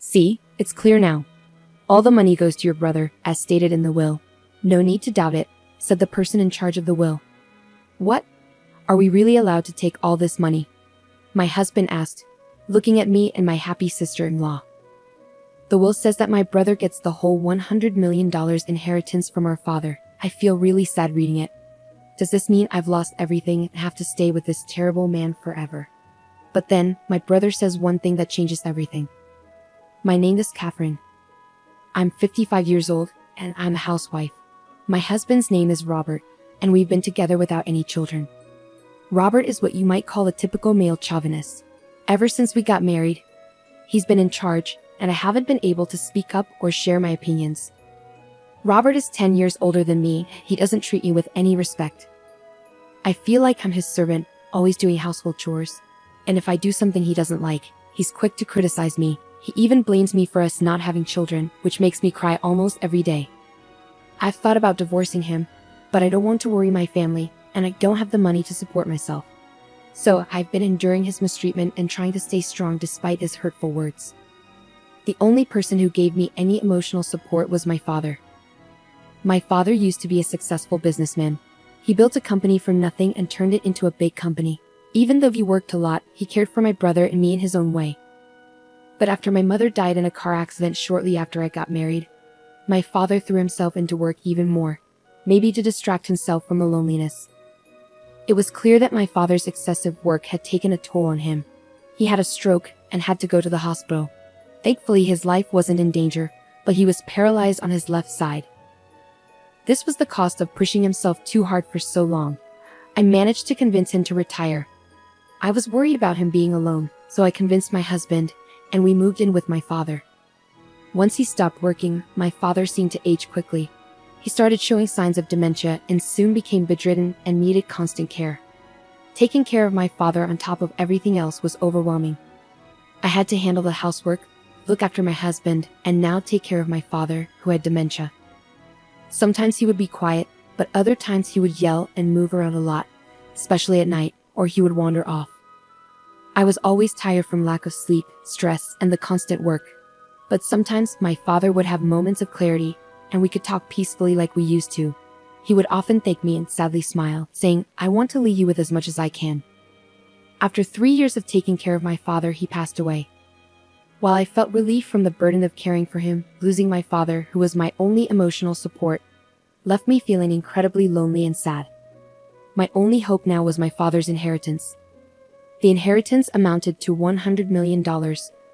See, it's clear now. All the money goes to your brother, as stated in the will. No need to doubt it, said the person in charge of the will. What? Are we really allowed to take all this money? My husband asked, looking at me and my happy sister-in-law. The will says that my brother gets the whole $100 million inheritance from our father. I feel really sad reading it. Does this mean I've lost everything and have to stay with this terrible man forever? But then, my brother says one thing that changes everything. My name is Catherine. I'm 55 years old, and I'm a housewife. My husband's name is Robert, and we've been together without any children. Robert is what you might call a typical male chauvinist. Ever since we got married, he's been in charge, and I haven't been able to speak up or share my opinions. Robert is 10 years older than me. He doesn't treat me with any respect. I feel like I'm his servant, always doing household chores. And if I do something he doesn't like, he's quick to criticize me. He even blames me for us not having children, which makes me cry almost every day. I've thought about divorcing him, but I don't want to worry my family, and I don't have the money to support myself. So I've been enduring his mistreatment and trying to stay strong despite his hurtful words. The only person who gave me any emotional support was my father. My father used to be a successful businessman. He built a company from nothing and turned it into a big company. Even though he worked a lot, he cared for my brother and me in his own way. But after my mother died in a car accident shortly after I got married, my father threw himself into work even more, maybe to distract himself from the loneliness. It was clear that my father's excessive work had taken a toll on him. He had a stroke and had to go to the hospital. Thankfully, his life wasn't in danger, but he was paralyzed on his left side. This was the cost of pushing himself too hard for so long. I managed to convince him to retire. I was worried about him being alone, so I convinced my husband, and we moved in with my father. Once he stopped working, my father seemed to age quickly. He started showing signs of dementia and soon became bedridden and needed constant care. Taking care of my father on top of everything else was overwhelming. I had to handle the housework, look after my husband, and now take care of my father, who had dementia. Sometimes he would be quiet, but other times he would yell and move around a lot, especially at night, or he would wander off. I was always tired from lack of sleep, stress, and the constant work. But sometimes my father would have moments of clarity, and we could talk peacefully like we used to. He would often thank me and sadly smile, saying, "I want to leave you with as much as I can." After 3 years of taking care of my father, he passed away. While I felt relief from the burden of caring for him, losing my father, who was my only emotional support, left me feeling incredibly lonely and sad. My only hope now was my father's inheritance. The inheritance amounted to $100 million,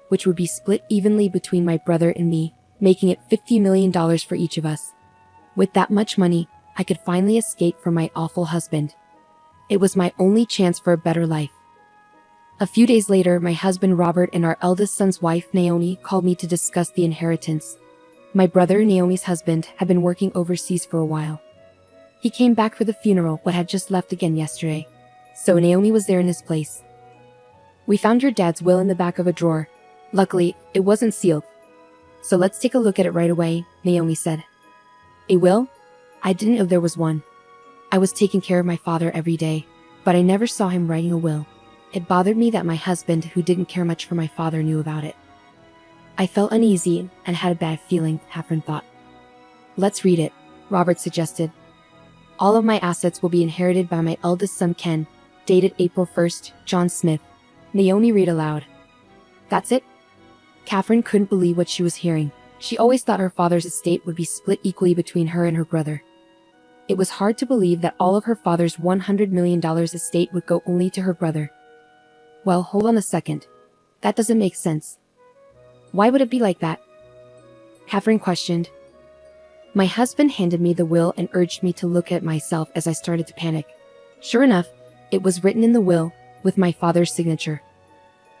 which would be split evenly between my brother and me, making it $50 million for each of us. With that much money, I could finally escape from my awful husband. It was my only chance for a better life. A few days later, my husband Robert and our eldest son's wife Naomi called me to discuss the inheritance. My brother, Naomi's husband, had been working overseas for a while. He came back for the funeral but had just left again yesterday, so Naomi was there in his place. "We found your dad's will in the back of a drawer. Luckily, it wasn't sealed. So let's take a look at it right away," Naomi said. "A will? I didn't know there was one. I was taking care of my father every day, but I never saw him writing a will. It bothered me that my husband, who didn't care much for my father, knew about it. I felt uneasy and had a bad feeling," Catherine thought. "Let's read it," Robert suggested. "All of my assets will be inherited by my eldest son Ken, dated April 1st, John Smith," Naomi read aloud. "That's it?" Catherine couldn't believe what she was hearing. She always thought her father's estate would be split equally between her and her brother. It was hard to believe that all of her father's $100 million estate would go only to her brother. "Well, hold on a second. That doesn't make sense. Why would it be like that?" Catherine questioned. My husband handed me the will and urged me to look at myself as I started to panic. Sure enough, it was written in the will, with my father's signature.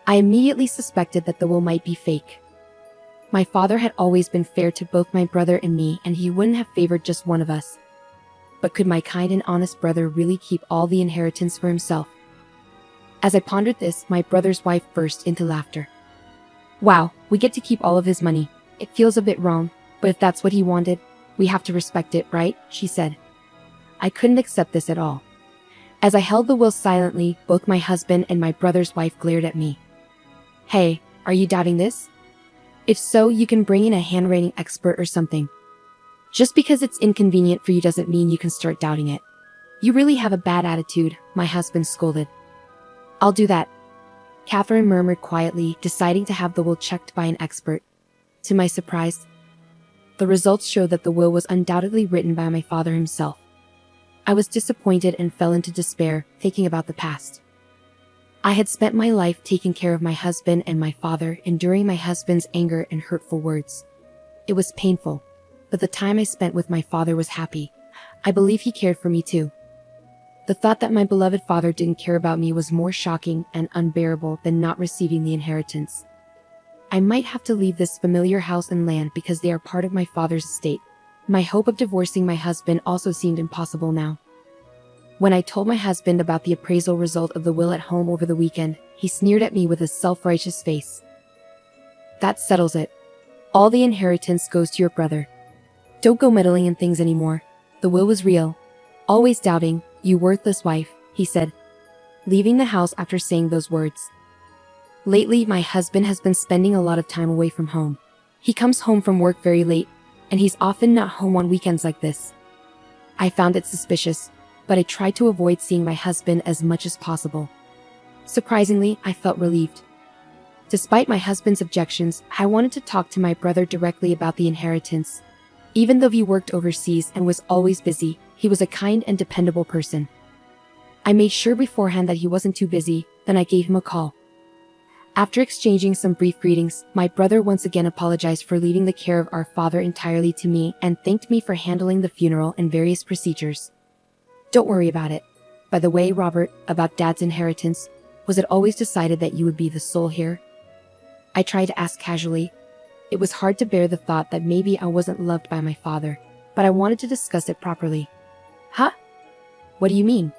I immediately suspected that the will might be fake. My father had always been fair to both my brother and me, and he wouldn't have favored just one of us. But could my kind and honest brother really keep all the inheritance for himself? As I pondered this, my brother's wife burst into laughter. "Wow, we get to keep all of his money. It feels a bit wrong, but if that's what he wanted, we have to respect it, right?" she said. I couldn't accept this at all. As I held the will silently, both my husband and my brother's wife glared at me. "Hey, are you doubting this?" If so, you can bring in a handwriting expert or something. Just because it's inconvenient for you doesn't mean you can start doubting it. You really have a bad attitude, my husband scolded. I'll do that, Catherine murmured quietly, deciding to have the will checked by an expert. To my surprise, the results showed that the will was undoubtedly written by my father himself. I was disappointed and fell into despair, thinking about the past. I had spent my life taking care of my husband and my father, enduring my husband's anger and hurtful words. It was painful, but the time I spent with my father was happy. I believe he cared for me too. The thought that my beloved father didn't care about me was more shocking and unbearable than not receiving the inheritance. I might have to leave this familiar house and land because they are part of my father's estate. My hope of divorcing my husband also seemed impossible now. When I told my husband about the appraisal result of the will at home over the weekend, he sneered at me with a self-righteous face. That settles it. All the inheritance goes to your brother. Don't go meddling in things anymore. The will was real. Always doubting, you worthless wife, he said, leaving the house after saying those words. Lately, my husband has been spending a lot of time away from home. He comes home from work very late, and he's often not home on weekends like this. I found it suspicious, but I tried to avoid seeing my husband as much as possible. Surprisingly, I felt relieved. Despite my husband's objections, I wanted to talk to my brother directly about the inheritance. Even though he worked overseas and was always busy, he was a kind and dependable person. I made sure beforehand that he wasn't too busy, then I gave him a call. After exchanging some brief greetings, my brother once again apologized for leaving the care of our father entirely to me and thanked me for handling the funeral and various procedures. Don't worry about it. By the way, Robert, about Dad's inheritance, was it always decided that you would be the sole heir? I tried to ask casually. It was hard to bear the thought that maybe I wasn't loved by my father, but I wanted to discuss it properly. Huh? What do you mean?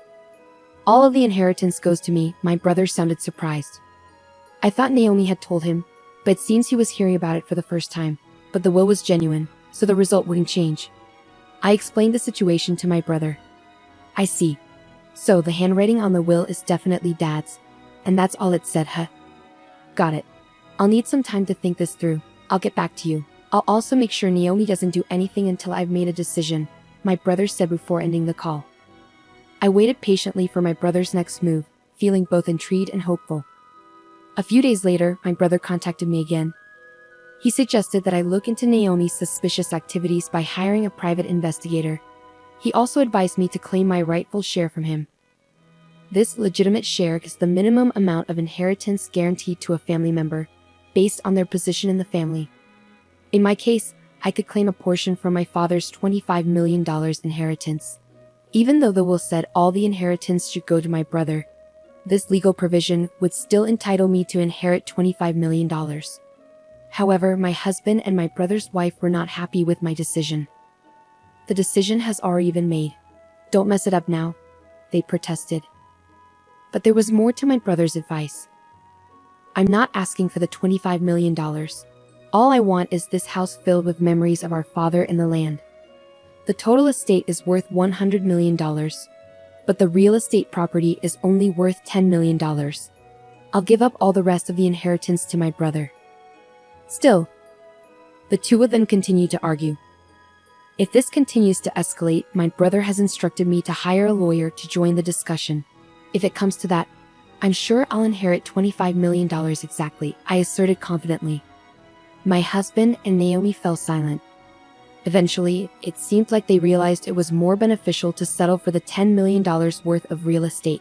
All of the inheritance goes to me, my brother sounded surprised. I thought Naomi had told him, but it seems he was hearing about it for the first time. But the will was genuine, so the result wouldn't change. I explained the situation to my brother. I see. So the handwriting on the will is definitely Dad's, and that's all it said, huh? Got it. I'll need some time to think this through. I'll get back to you. I'll also make sure Naomi doesn't do anything until I've made a decision, my brother said before ending the call. I waited patiently for my brother's next move, feeling both intrigued and hopeful. A few days later, my brother contacted me again. He suggested that I look into Naomi's suspicious activities by hiring a private investigator. He also advised me to claim my rightful share from him. This legitimate share is the minimum amount of inheritance guaranteed to a family member, based on their position in the family. In my case, I could claim a portion from my father's $25 million inheritance. Even though the will said all the inheritance should go to my brother, this legal provision would still entitle me to inherit $25 million. However, my husband and my brother's wife were not happy with my decision. The decision has already been made. Don't mess it up now, they protested. But there was more to my brother's advice. I'm not asking for the $25 million. All I want is this house filled with memories of our father in the land. The total estate is worth $100 million. But the real estate property is only worth $10 million. I'll give up all the rest of the inheritance to my brother. Still, the two of them continued to argue. If this continues to escalate, my brother has instructed me to hire a lawyer to join the discussion. If it comes to that, I'm sure I'll inherit $25 million exactly, I asserted confidently. My husband and Naomi fell silent. Eventually, it seemed like they realized it was more beneficial to settle for the $10 million worth of real estate.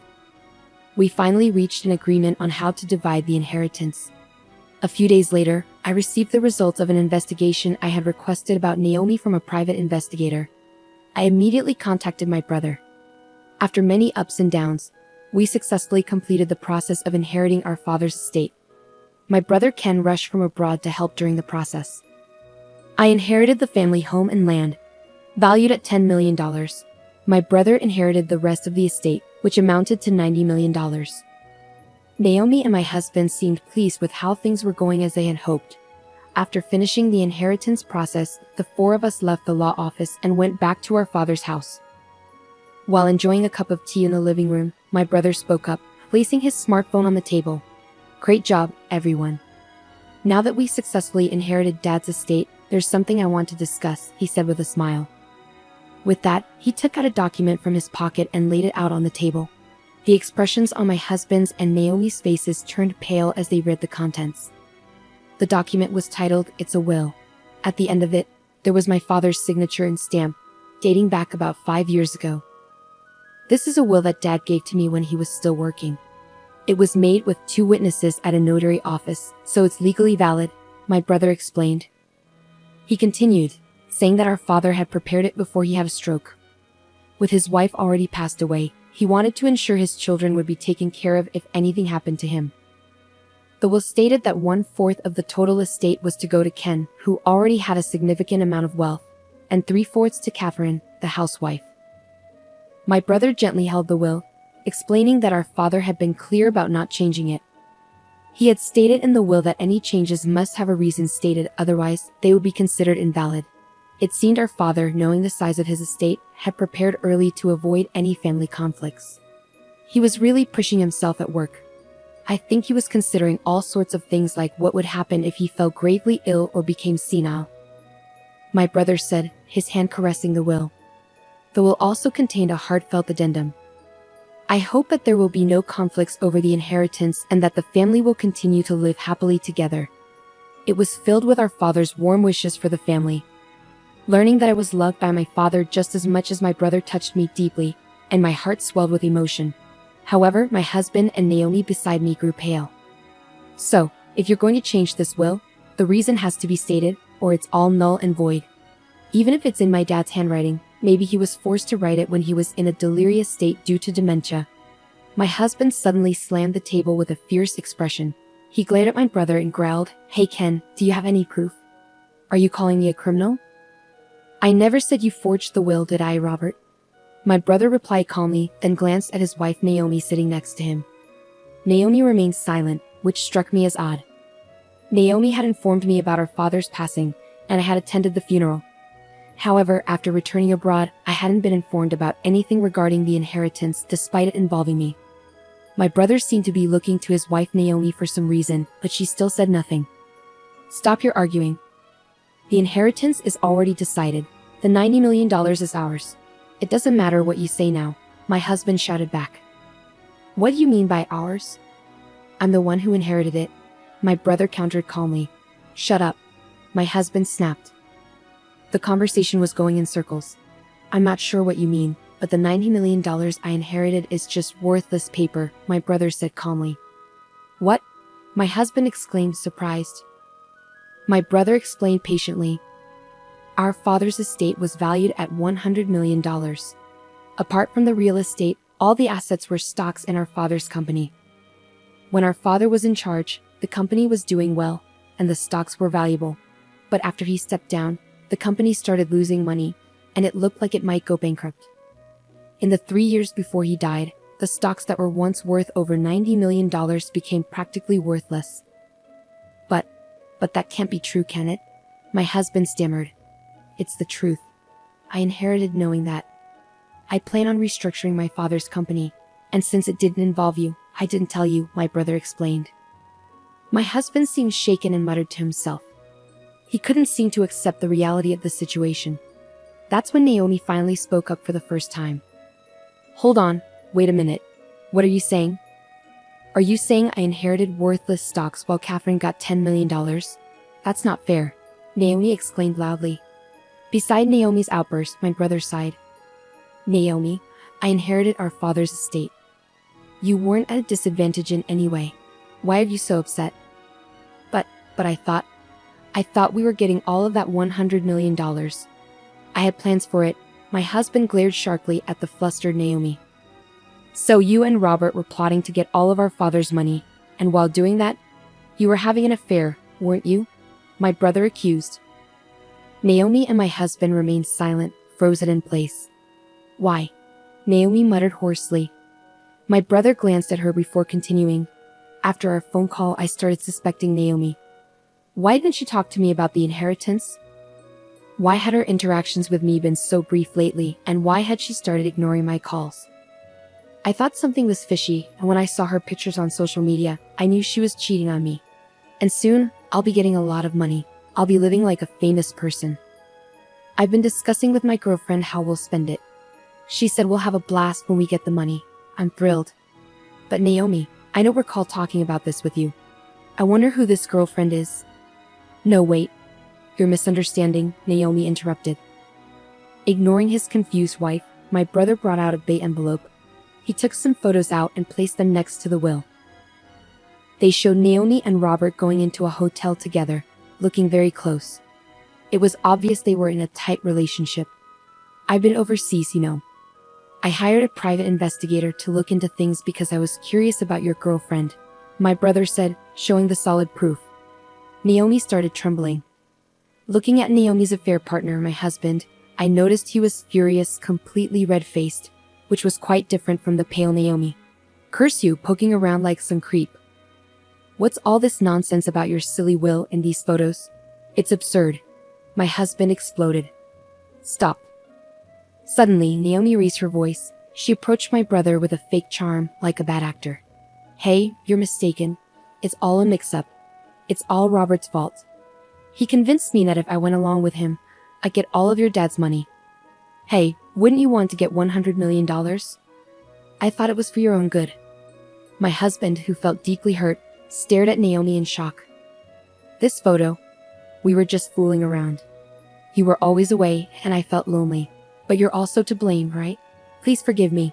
We finally reached an agreement on how to divide the inheritance. A few days later, I received the results of an investigation I had requested about Naomi from a private investigator. I immediately contacted my brother. After many ups and downs, we successfully completed the process of inheriting our father's estate. My brother Ken rushed from abroad to help during the process. I inherited the family home and land, valued at $10 million. My brother inherited the rest of the estate, which amounted to $90 million. Naomi and my husband seemed pleased with how things were going as they had hoped. After finishing the inheritance process, the four of us left the law office and went back to our father's house. While enjoying a cup of tea in the living room, my brother spoke up, placing his smartphone on the table. Great job, everyone. Now that we successfully inherited Dad's estate, there's something I want to discuss, he said with a smile. With that, he took out a document from his pocket and laid it out on the table. The expressions on my husband's and Naomi's faces turned pale as they read the contents. The document was titled, "It's a Will." At the end of it, there was my father's signature and stamp, dating back about 5 years ago. This is a will that Dad gave to me when he was still working. It was made with 2 witnesses at a notary office, so it's legally valid, my brother explained. He continued, saying that our father had prepared it before he had a stroke. With his wife already passed away, he wanted to ensure his children would be taken care of if anything happened to him. The will stated that 1/4 of the total estate was to go to Ken, who already had a significant amount of wealth, and 3/4 to Catherine, the housewife. My brother gently held the will, explaining that our father had been clear about not changing it. He had stated in the will that any changes must have a reason stated, otherwise they would be considered invalid. It seemed our father, knowing the size of his estate, had prepared early to avoid any family conflicts. He was really pushing himself at work. I think he was considering all sorts of things like what would happen if he fell gravely ill or became senile. My brother said, his hand caressing the will. The will also contained a heartfelt addendum. I hope that there will be no conflicts over the inheritance and that the family will continue to live happily together. It was filled with our father's warm wishes for the family. Learning that I was loved by my father just as much as my brother touched me deeply, and my heart swelled with emotion. However, my husband and Naomi beside me grew pale. So, if you're going to change this will, the reason has to be stated, or it's all null and void. Even if it's in my dad's handwriting, maybe he was forced to write it when he was in a delirious state due to dementia. My husband suddenly slammed the table with a fierce expression. He glared at my brother and growled, "Hey Ken, do you have any proof? Are you calling me a criminal?" "I never said you forged the will, did I, Robert?" My brother replied calmly, then glanced at his wife Naomi sitting next to him. Naomi remained silent, which struck me as odd. Naomi had informed me about our father's passing, and I had attended the funeral. However, after returning abroad, I hadn't been informed about anything regarding the inheritance despite it involving me. My brother seemed to be looking to his wife Naomi for some reason, but she still said nothing. "Stop your arguing. The inheritance is already decided. The $90 million is ours. It doesn't matter what you say now," my husband shouted back. "What do you mean by ours? I'm the one who inherited it," my brother countered calmly. "Shut up," my husband snapped. The conversation was going in circles. "I'm not sure what you mean, but the $90 million I inherited is just worthless paper," my brother said calmly. "What?" my husband exclaimed, surprised. My brother explained patiently. Our father's estate was valued at $100 million. Apart from the real estate, all the assets were stocks in our father's company. When our father was in charge, the company was doing well, and the stocks were valuable. But after he stepped down, the company started losing money, and it looked like it might go bankrupt. In the 3 years before he died, the stocks that were once worth over $90 million became practically worthless. But that can't be true, can it?" my husband stammered. "It's the truth. I inherited knowing that. I plan on restructuring my father's company, and since it didn't involve you, I didn't tell you," my brother explained. My husband seemed shaken and muttered to himself. He couldn't seem to accept the reality of the situation. That's when Naomi finally spoke up for the first time. "Hold on, wait a minute. What are you saying? Are you saying I inherited worthless stocks while Catherine got $10 million? That's not fair," Naomi exclaimed loudly. Beside Naomi's outburst, my brother sighed. "Naomi, I inherited our father's estate. You weren't at a disadvantage in any way. Why are you so upset?" But I thought we were getting all of that $100 million. I had plans for it," my husband glared sharply at the flustered Naomi. "So you and Robert were plotting to get all of our father's money, and while doing that, you were having an affair, weren't you?" my brother accused. Naomi and my husband remained silent, frozen in place. "Why?" Naomi muttered hoarsely. My brother glanced at her before continuing. "After our phone call, I started suspecting Naomi. Why didn't she talk to me about the inheritance? Why had her interactions with me been so brief lately, and why had she started ignoring my calls? I thought something was fishy, and when I saw her pictures on social media, I knew she was cheating on me. And soon, I'll be getting a lot of money. I'll be living like a famous person. I've been discussing with my girlfriend how we'll spend it. She said we'll have a blast when we get the money. I'm thrilled. But Naomi, I don't recall talking about this with you. I wonder who this girlfriend is. No, wait. You're misunderstanding, Naomi interrupted. Ignoring his confused wife, my brother brought out a big envelope. He took some photos out and placed them next to the will. They showed Naomi and Robert going into a hotel together, looking very close. It was obvious they were in a tight relationship. I've been overseas, you know. I hired a private investigator to look into things because I was curious about your girlfriend, my brother said, showing the solid proof. Naomi started trembling. Looking at Naomi's affair partner, my husband, I noticed he was furious, completely red-faced, which was quite different from the pale Naomi. Curse you, poking around like some creep. What's all this nonsense about your silly will in these photos? It's absurd. My husband exploded. Stop. Suddenly, Naomi raised her voice. She approached my brother with a fake charm, like a bad actor. Hey, you're mistaken. It's all a mix-up. It's all Robert's fault. He convinced me that if I went along with him, I'd get all of your dad's money. Hey, wouldn't you want to get $100 million? I thought it was for your own good. My husband, who felt deeply hurt, stared at Naomi in shock. This photo, we were just fooling around. You were always away, and I felt lonely. But you're also to blame, right? Please forgive me.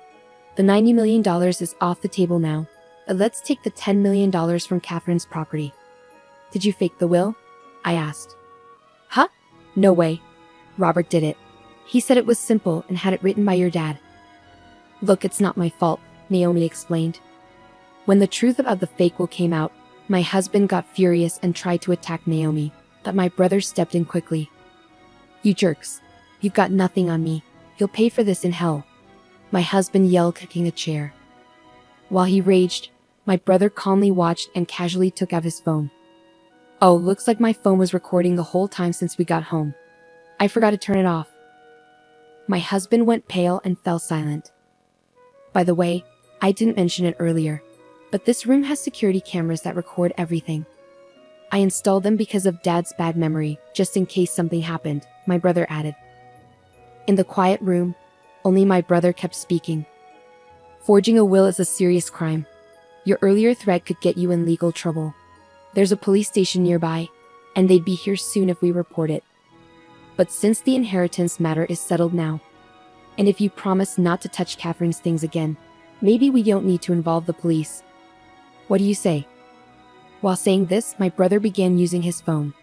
The $90 million is off the table now. But let's take the $10 million from Catherine's property. Did you fake the will? I asked. Huh? No way. Robert did it. He said it was simple and had it written by your dad. Look, it's not my fault, Naomi explained. When the truth about the fake will came out, my husband got furious and tried to attack Naomi, but my brother stepped in quickly. You jerks. You've got nothing on me. You'll pay for this in hell. My husband yelled, kicking a chair. While he raged, my brother calmly watched and casually took out his phone. Oh, looks like my phone was recording the whole time since we got home. I forgot to turn it off. My husband went pale and fell silent. By the way, I didn't mention it earlier, but this room has security cameras that record everything. I installed them because of Dad's bad memory, just in case something happened, my brother added. In the quiet room, only my brother kept speaking. Forging a will is a serious crime. Your earlier threat could get you in legal trouble. There's a police station nearby, and they'd be here soon if we report it. But since the inheritance matter is settled now, and if you promise not to touch Catherine's things again, maybe we don't need to involve the police. What do you say? While saying this, my brother began using his phone.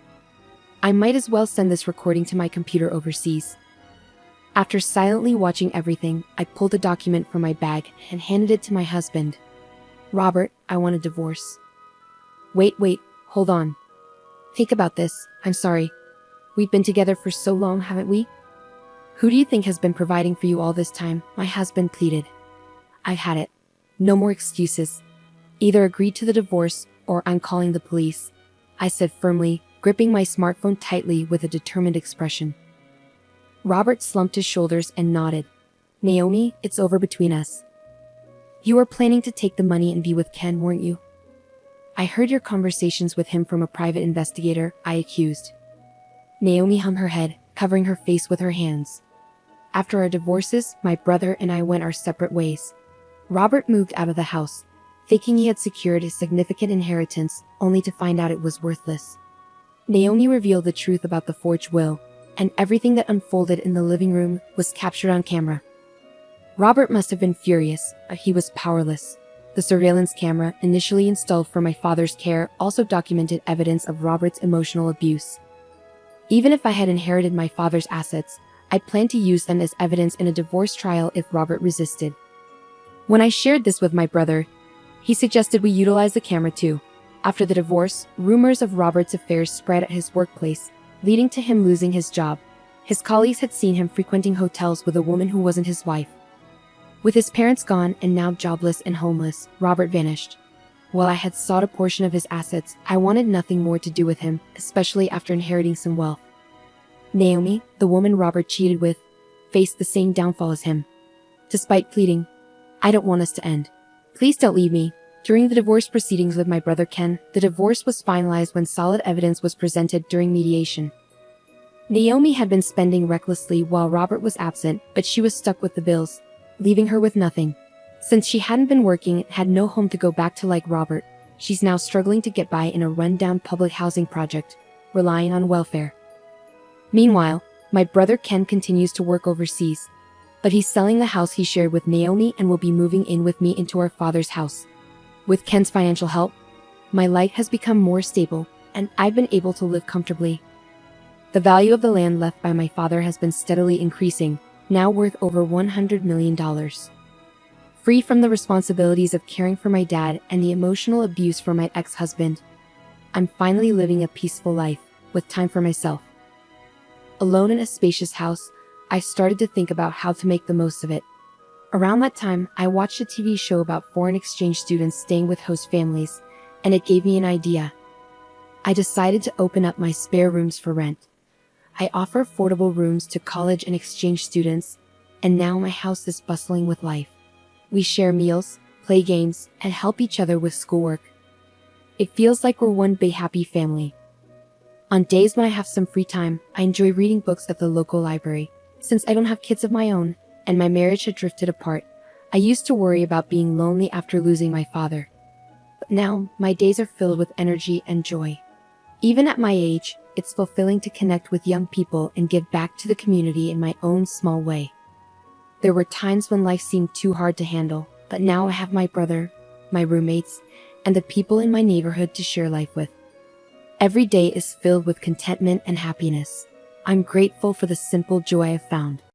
I might as well send this recording to my computer overseas. After silently watching everything, I pulled a document from my bag and handed it to my husband. Robert, I want a divorce. Wait, hold on. Think about this. I'm sorry. We've been together for so long, haven't we? Who do you think has been providing for you all this time? My husband pleaded. I've had it. No more excuses. Either agree to the divorce or I'm calling the police, I said firmly, gripping my smartphone tightly with a determined expression. Robert slumped his shoulders and nodded. Naomi, it's over between us. You were planning to take the money and be with Ken, weren't you? I heard your conversations with him from a private investigator, I accused. Naomi hung her head, covering her face with her hands. After our divorces, my brother and I went our separate ways. Robert moved out of the house, thinking he had secured a significant inheritance, only to find out it was worthless. Naomi revealed the truth about the forged will, and everything that unfolded in the living room was captured on camera. Robert must have been furious, but he was powerless. The surveillance camera, initially installed for my father's care, also documented evidence of Robert's emotional abuse. Even if I had inherited my father's assets, I planned to use them as evidence in a divorce trial if Robert resisted. When I shared this with my brother, he suggested we utilize the camera too. After the divorce, rumors of Robert's affairs spread at his workplace, leading to him losing his job. His colleagues had seen him frequenting hotels with a woman who wasn't his wife. With his parents gone and now jobless and homeless, Robert vanished. While I had sought a portion of his assets, I wanted nothing more to do with him, especially after inheriting some wealth. Naomi, the woman Robert cheated with, faced the same downfall as him. Despite pleading, I don't want us to end. Please don't leave me. During the divorce proceedings with my brother Ken, the divorce was finalized when solid evidence was presented during mediation. Naomi had been spending recklessly while Robert was absent, but she was stuck with the bills, leaving her with nothing. Since she hadn't been working and had no home to go back to like Robert, she's now struggling to get by in a rundown public housing project, relying on welfare. Meanwhile, my brother Ken continues to work overseas, but he's selling the house he shared with Naomi and will be moving in with me into our father's house. With Ken's financial help, my life has become more stable, and I've been able to live comfortably. The value of the land left by my father has been steadily increasing, now worth over $100 million. Free from the responsibilities of caring for my dad and the emotional abuse from my ex-husband, I'm finally living a peaceful life, with time for myself. Alone in a spacious house, I started to think about how to make the most of it. Around that time, I watched a TV show about foreign exchange students staying with host families, and it gave me an idea. I decided to open up my spare rooms for rent. I offer affordable rooms to college and exchange students, and now my house is bustling with life. We share meals, play games, and help each other with schoolwork. It feels like we're one big happy family. On days when I have some free time, I enjoy reading books at the local library. Since I don't have kids of my own, and my marriage had drifted apart, I used to worry about being lonely after losing my father. But now, my days are filled with energy and joy. Even at my age, it's fulfilling to connect with young people and give back to the community in my own small way. There were times when life seemed too hard to handle, but now I have my brother, my roommates, and the people in my neighborhood to share life with. Every day is filled with contentment and happiness. I'm grateful for the simple joy I've found.